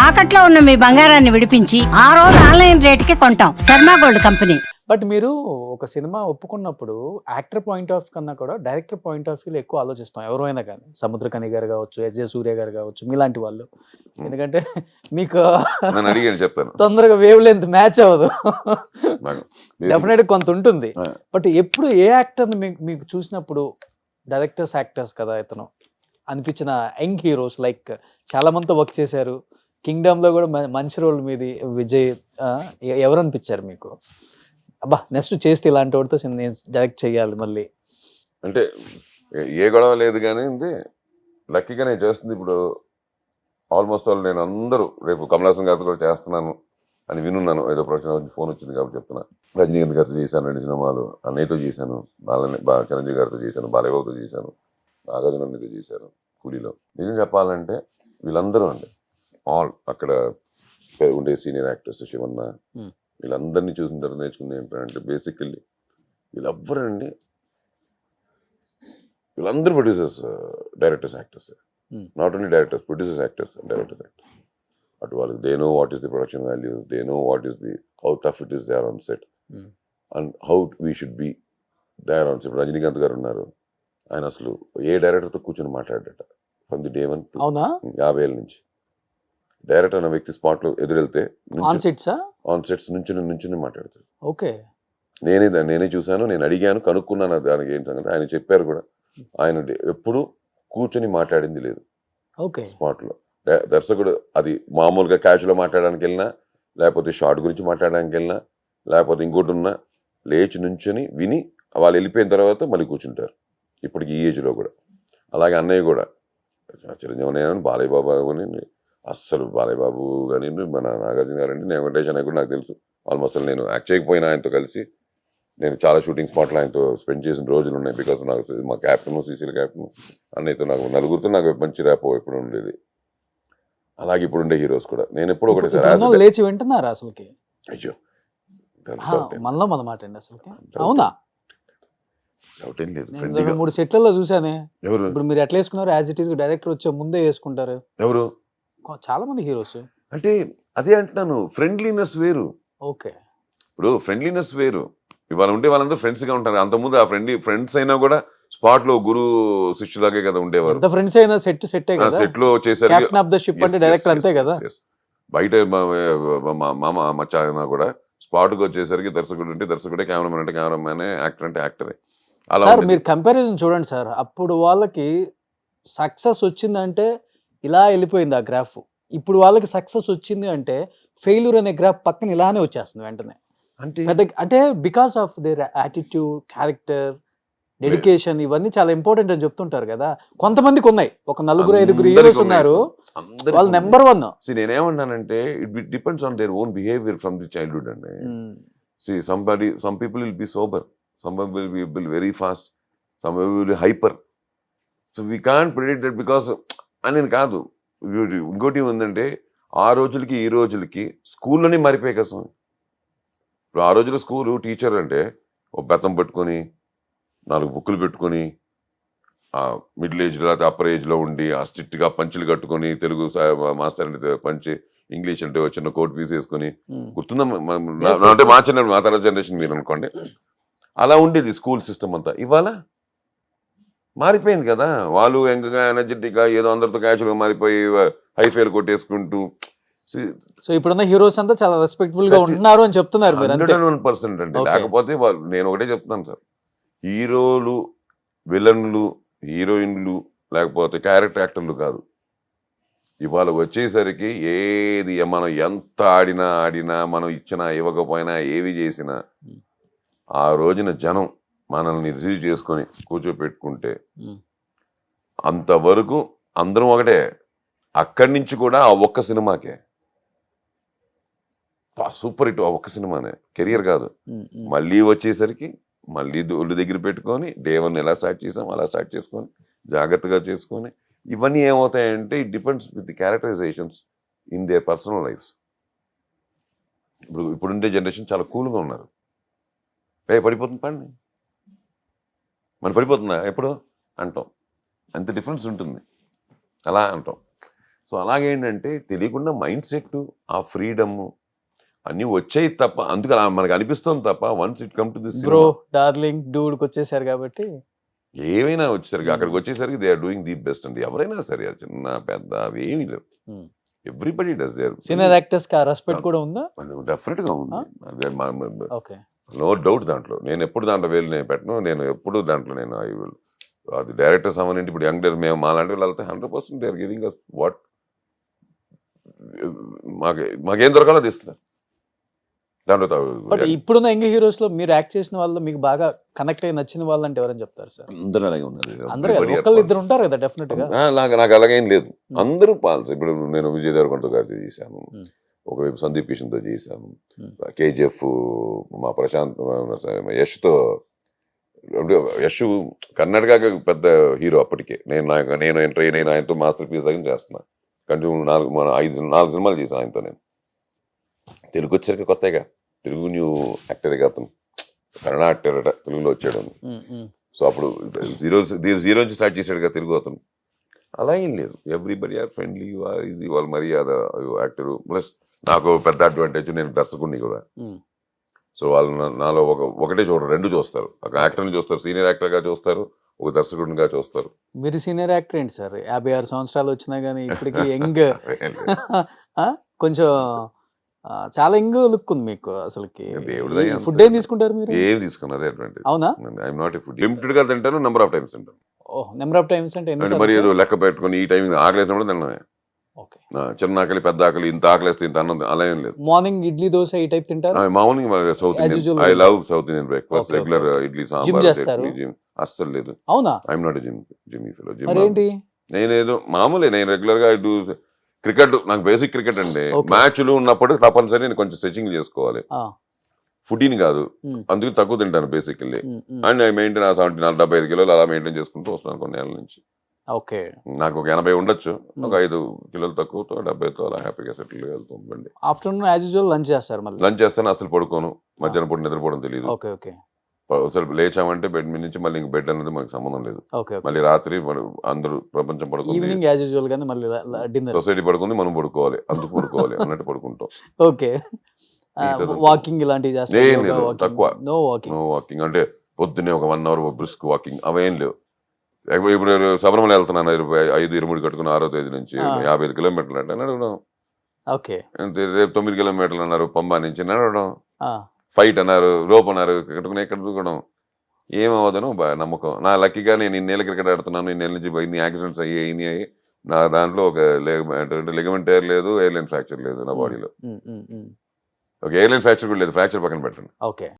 తాకట్లో ఉన్న మీ బంగారాన్ని విడిపించి ఆ రోజు ఆన్లైన్ రేటుకి కొంటాం. Sharma gold company. బట్ మీరు ఒక సినిమా ఒప్పుకున్నప్పుడు యాక్టర్ పాయింట్ ఆఫ్ కన్నా కూడా డైరెక్టర్ పాయింట్ ఆఫ్ వ్యూలో ఎక్కువ ఆలోచిస్తాం. ఎవరైనా కానీ సముద్రకని గారు కావచ్చు, ఎస్జే సూర్య గారు కావచ్చు, మీలాంటి వాళ్ళు. ఎందుకంటే మీకు నన్ను అడిగాను చెప్తాను. తొందరగా వేవ్ లెంత్ మ్యాచ్ అవ్వదు. నాకు డెఫినెట్ కొంత ఉంటుంది. ఆ. బట్ ఎప్పుడు ఏ యాక్టర్ని మీకు చూసినప్పుడు డైరెక్టర్స్ యాక్టర్స్ కదా ఇతను అనిపించిన యంగ్ హీరోస్ లైక్ చాలా మందితో వర్క్ చేశారు. కింగ్డమ్ లో కూడా మంచి రోల్ మీది విజయ్. ఎవరు అనిపించారు మీకు? అబ్బా నెక్స్ట్ చేస్తే ఇలాంటి వాడితో నేను డైరెక్ట్ చేయాలి మళ్ళీ అంటే ఏ గొడవ లేదు కానీ ఉంది. లక్కీగా నేను చేస్తుంది ఇప్పుడు ఆల్మోస్ట్ ఆల్ నేను అందరూ రేపు కమలాసన్ గారితో కూడా చేస్తున్నాను అని వినున్నాను. ఏదో ప్రొడక్షన్ ఫోన్ వచ్చింది కాబట్టి చెప్తున్నా. రజనీకాంత్ గారితో చేశాను 2 సినిమాలు, అన్నయ్యతో చేశాను, చిరంజీవి గారితో చేశాను, బాలయ్యబాబుతో చేశాను, నాగార్జునతో చేశాను కూలీలో. నిజం చెప్పాలంటే వీళ్ళందరూ అండి ఆల్ అక్కడ ఉండే సీనియర్ యాక్టర్స్ శివన్న వీళ్ళందరినీ చూసిన తర్వాత నేర్చుకుంది ఏంటంటే బేసికల్లీ వీళ్ళెవ్వరండి వీళ్ళందరూ producers, directors, actors. Not only directors, producers, actors and directors, actors. అటు వాళ్ళకి they know what is the production value, they know what is the how tough it is they are on set and how we should be they are on set. Rajinikanth గారు ఉన్నారు, ఆయన అసలు ఏ డైరెక్టర్తో కూర్చొని మాట్లాడట ఫ్రమ్ ది డే 1 to 50 ఏళ్ళ నుంచి. డైరెక్టర్ అన్న వ్యక్తి స్పాట్లో ఎదురెళ్తే ఆన్ సెట్స్ నుంచి మాట్లాడతాడు. ఓకే, నేనే చూశాను, నేను అడిగాను, కనుక్కున్నాను దానికి ఏంటంటే ఆయన చెప్పారు కూడా. ఆయన ఎప్పుడు కూర్చొని మాట్లాడింది లేదు ఓకే స్పాట్లో. దర్శకుడు అది మామూలుగా క్యాజువల్గా మాట్లాడడానికి వెళ్ళినా, లేకపోతే షార్ట్ గురించి మాట్లాడడానికి వెళ్ళినా, లేకపోతే ఇంకోటి ఉన్నా లేచి నుంచొని విని వాళ్ళు వెళ్ళిపోయిన తర్వాత మళ్ళీ కూర్చుంటారు. ఇప్పటికి ఈ ఏజ్లో కూడా అలాగే అన్నయ్య కూడా చిరంజీవి అన్నయ్య, బాలయ్య బాబు అని అస్సలు బాలయ్య బాబు కానీ మన నాగార్జున గారు అంటే నేను వెంకటేష్ అన్నయ్య కూడా నాకు తెలుసు. ఆల్మోస్ట్ నేను యాక్ట్ చేయకపోయినా ఆయనతో కలిసి నేను చాలా షూటింగ్ స్పాట్లో ఆయనతో స్పెండ్ చేసిన రోజులు ఉన్నాయి. బికాస్ నాకు మా క్యాప్టెన్, సీసీల క్యాప్టెన్ అన్నయ్యతో నాకు నలుగురితో నాకు మంచి ర్యాపో ఎప్పుడు ఉండేది. అలాగే ఇప్పుడు ఉండే హీరోస్ కూడా నేను ఎప్పుడు ఒకటి లేచి వింటున్నారా అసలుకి? అయ్యో మనలో మన మాట అండి అసలుకి. అవునా? డౌట్ ఏం లేదు. 3 సెట్లలో చూసానే. ఎవరు ఇప్పుడు మీరు ఎట్లా వేసుకున్నారు? యాజ్ ఇట్ ఈస్ డైరెక్టర్ వచ్చే ముందే వేసుకుంటారు ఎవరు చాలా మంది హీరోస్. అంటే అదే అంటున్నాను, ఫ్రెండ్లీనెస్ వేరు. ఓకే, ఇప్పుడు ఫ్రెండ్లీనెస్ వేరు. ఇవాళ ఉంటే వాళ్ళందరూ ఫ్రెండ్స్గా ఉంటారు. అంతకుముందు ఆ ఫ్రెండ్స్ అయినా కూడా స్పాట్లో గురు శిష్యులాగే కదా ఉండేవారు. ఎంత ఫ్రెండ్స్ అయినా సెట్ కదా. సెట్ లో చేశారు. కెప్టెన్ ఆఫ్ ద షిప్ అంటే డైరెక్టర్ అంతే కదా. బయట మామ మచ్చ అయినా కూడా స్పాట్కి వచ్చేసరికి దర్శకుడు అంటే దర్శకుడే, కెమెరామెన్ అంటే కెమెరామెనే, యాక్టర్ అంటే యాక్టరే. అలా సార్ మీరు కంపారిజన్ చూడండి సార్. అప్పుడు వాళ్ళకి సక్సెస్ వచ్చిందంటే ఇలా వెళ్ళిపోయింది ఆ గ్రాఫ్. ఇప్పుడు వాళ్ళకి సక్సెస్ వచ్చింది అంటే ఫెయిల్యూర్ అనే గ్రాఫ్ పక్కన ఇలానే వచ్చేస్తుంది వెంటనే. అంటే because of their attitude, character, dedication ఇవన్నీ చాలా ఇంపార్టెంట్ అని చెప్తుంటారు కదా. కొంతమందికి ఉన్నాయి, ఒక 4-5 హీరోస్ ఉన్నారు, వాళ్ళు నెంబర్ 1. నేనేమన్నానంటే it depends on their own behaviour from the childhood అండి. some people will be sober, some will be very fast, some will be hyper, so we can't predict that because అని కాదు. ఇంకోటి ఏంటంటే ఆ రోజులకి ఈ రోజులకి స్కూల్లోనే మారిపోయాయి కదా. ఇప్పుడు ఆ రోజుల్లో స్కూలు టీచర్ అంటే ఒక బెత్తం పట్టుకొని 4 బుక్కులు పెట్టుకొని మిడిల్ ఏజ్లో లేకపోతే అప్పర్ ఏజ్లో ఉండి ఆ స్ట్రిక్ట్గా పంచులు కట్టుకొని, తెలుగు మాస్టర్ అంటే పంచి, ఇంగ్లీష్ అంటే చిన్న కోట్ పీస్ వేసుకొని, గుర్తుందా? అంటే మా తర్వాత జనరేషన్ మీరు అనుకోండి, అలా ఉండేది స్కూల్ సిస్టమ్ అంతా. ఇవాళ మారిపోయింది కదా. వాళ్ళు ఎంకగా ఎనర్జెటిక్గా ఏదో అందరితో క్యాజువల్గా మారిపోయి హైఫైలు కొట్టేసుకుంటూ. సో ఇప్పుడున్న హీరోస్ అంతా చాలా రెస్పెక్ట్ఫుల్ గా ఉంటున్నారు అని చెప్తున్నారు మీరు. 101% అండి. లేకపోతే వాళ్ళు, నేను ఒకటే చెప్తున్నాను సార్, హీరోలు, విలన్లు, హీరోయిన్లు లేకపోతే క్యారెక్టర్ యాక్టర్లు కాదు. ఇవాళ వచ్చేసరికి ఏది మనం ఎంత ఆడినా మనం ఇచ్చినా ఇవ్వకపోయినా ఏవి చేసినా ఆ రోజున జనం మనల్ని రిసీవ్ చేసుకొని కూర్చోపెట్టుకుంటే అంతవరకు అందరం ఒకటే. అక్కడి నుంచి కూడా ఆ ఒక్క సినిమాకే సూపర్ హిట్, ఆ ఒక్క సినిమానే కెరియర్ కాదు. మళ్ళీ వచ్చేసరికి మళ్ళీ ఒళ్ళు దగ్గర పెట్టుకొని డే 1 ఎలా స్టార్ట్ చేసాం అలా స్టార్ట్ చేసుకొని జాగ్రత్తగా చేసుకొని, ఇవన్నీ ఏమవుతాయంటే it depends with the characterisations in their personal lifes. ఇప్పుడుండే జనరేషన్ చాలా కూల్గా ఉన్నారు. పడిపోతుంది పండి, మన పడిపోతుందా ఎప్పుడు అంటాం, అంత డిఫరెన్స్ ఉంటుంది. అలా అంటాం. సో అలాగేంటంటే తెలియకుండా మైండ్ సెట్, ఆ ఫ్రీడమ్ అన్నీ వచ్చాయి తప్ప, అందుకు అలా మనకు అనిపిస్తుంది తప్ప once it come to this bro darling డూడ్కి వచ్చేసారు కాబట్టి ఏమైనా వచ్చేసరికి అక్కడికి వచ్చేసరికి they are doing the best అండి. ఎవరైనా సరే అది చిన్న పెద్ద అవి ఏమీ లేవు. Everybody does their senior actors కి ఆ రెస్పెక్ట్ కూడా ఉందా? డెఫినెట్ గా ఉంది. ఓకే నో డౌట్ దాంట్లో. నేను ఎప్పుడు దాంట్లో వేలు నేను పెట్టను. నేను ఎప్పుడు దాంట్లో నేను అది డైరెక్టర్స్ అవ్వనండి. ఇప్పుడు యంగ్ డైరెక్టర్ మేము మాలాంటి వాళ్ళు వెళ్తే 100% they are giving us what మాకేం దొరకాలో అది ఇస్తున్నారు. దాంట్లో బట్ ఇప్పుడున్న యంగ్ హీరోస్ లో మీరు యాక్ట్ చేసిన వాళ్ళు మీకు బాగా కనెక్ట్ అయ్యి నచ్చిన వాళ్ళు అంటే ఎవరని చెప్తారు సార్? అందరూ అలాగే ఉన్నారు. అందరూ ఒకళ్ళు ఇద్దరు ఉంటారు కదా డెఫినెట్ గా. నాకు అలాగేం లేదు. అందరూ పాల్స్. ఇప్పుడు నేను విజయ్ దేవరకొండ గారితో చేశాను, ఒకవైపు సందీప్ కిషన్తో చేశాను, కేజీఎఫ్ మా ప్రశాంత్ యష్తో. యష్ కర్ణాటక పెద్ద హీరో అప్పటికే. నేను ఎంటర్ అయ్యి నేను ఆయనతో మాస్టర్ పీస్ దగ్గర చేస్తున్నా. కంటిన్యూ 4 సినిమాలు చేశాను ఆయనతో. నేను తెలుగు వచ్చాక కొత్తగా తెలుగు న్యూ యాక్టర్గా అతను కన్నడ యాక్టర్ అట తెలుగులో వచ్చాడు. సో అప్పుడు జీరో నుంచి స్టార్ట్ చేశాడు కదా తెలుగు అతను. అలా ఏం లేదు. Everybody are friendly. ఇది వాళ్ళ మర్యాద యాక్టర్. ప్లస్ నాకు పెద్ద అడ్వాంటేజ్, నేను దర్శకుడిని కూడా. సో వాళ్ళు నాలో ఒకటే చూడరు, 2 చూస్తారు. ఒక యాక్టర్ని చూస్తారు, సీనియర్ యాక్టర్గా చూస్తారు, ఒక దర్శకుడిగా చూస్తారు. మీరు సీనియర్ యాక్టర్ ఏంటి సార్? 56 సంవత్సరాలు వచ్చినా కానీ ఇప్పటికి యంగ్ కొంచెం చాలా యంగ్ లుక్ ఉంది మీకు. అసలుకి ఫుడ్ ఏం తీసుకుంటారు మీరు? ఏం తీసుకున్నారు అడ్వాంటేజ్? అవునా? ఐఎమ్ నాట్ ఫుడ్ లిమిటెడ్ గా తింటాను, నెంబర్ ఆఫ్ టైమ్స్ తింటాను. నెంబర్ ఆఫ్ టైమ్స్ అంటే మరి ఏదో లెక్క పెట్టుకుని ఈ టైం ఆకలేసినప్పుడు తిన్నాను. చిన్న ఆకలి, పెద్ద ఆకలి, ఇంత ఆకలిస్తే ఇంత అన్నం అలా ఏం లేదు. మార్నింగ్ ఇడ్లీ దోశ ఈ టైప్ తింటారు? Morning south Indian. I love south Indian breakfast. Regular idli sambar. అస్సలు లేదు. అవునా? I'm not gym fellow. మరేంటి? నేనేదో మామూలే. నేను రెగ్యులర్ గా డూ క్రికెట్. నాకు బేసిక్ క్రికెట్ అండి. మ్యాచ్లు ఉన్నప్పుడు తప్పనిసరి నేను కొంచెం స్ట్రెచింగ్ చేసుకోవాలి. ఫుడ్ని కాదు, అందుకు తక్కువ తింటాను బేసికల్లీ. అండ్ ఐ మెయింటైన్ 75 కిలోలు అలా మెయింటైన్ చేసుకుంటూ వస్తున్నాను కొన్ని ఏళ్ళ నుంచి. ఓకే. నాకు ఒక 80 ఉండొచ్చు, ఒక 5 కిలోలు తక్కువతో 70తో అలా హ్యాపీగా సెటిల్ వెళ్తుందండి. ఆఫ్టర్నూన్ యాజ్ యూజువల్ లంచ్ చేస్తారు? మళ్ళీ లంచ్ చేస్తాను. అసలు పడుకోను. మధ్యాహ్నం పూట నిద్రపోవడం తెలియదు. Okay okay. అసలు లేచామంటే బెడ్ మీద నుంచి మళ్ళీ ఇంక బెడ్ అనేది మనకు సంబంధం లేదు. మళ్ళీ రాత్రి అందరూ ప్రపంచం పడుకుంది, ఈవినింగ్ యాజ్ యూజువల్ గానే మళ్ళీ డిన్నర్. సొసైటీ పడుకుంది, మనం పడుకోవాలి, అందుకు పడుకోవాలి అన్నట్టు పడుకుంటాం. ఓకే. వాకింగ్ ఇలాంటివి చేస్తారు? తక్కువ. నో వాకింగ్ అంటే పొద్దున్నే ఒక 1 అవర్ బ్రిస్క్ వాకింగ్ అవేం లేవు. ఇప్పుడు శబరిమల వెళ్తున్నాను, 5-23 కట్టుకుని 6వ తేదీ నుంచి 55 కిలోమీటర్లు అంటే నడవడం. ఓకే. రేపు 9 కిలోమీటర్లు అన్నారు పంబా నుంచి, నడవడం. ఫైట్ అన్నారు, రోప్ అన్నారు, కట్టుకుని ఎక్కడ దూకడం. ఏమవదను నమ్మకం. నా లక్కీగా నేను ఇన్నేళ్ళ క్రికెట్ ఆడుతున్నాను, ఇన్నేళ్ళ నుంచి ఇన్ని యాక్సిడెంట్స్ అయ్యాయి. నా దాంట్లో ఒక లిగమెంట్ టైర్ లేదు, ఎయిర్లైన్ ఫ్రాక్చర్ లేదు నా బాడీలో. ఒక ఎయిర్లైన్ ఫ్రాక్చర్ కూడా లేదు. ఫ్రాక్చర్ పక్కన పెట్టండి. ఓకే.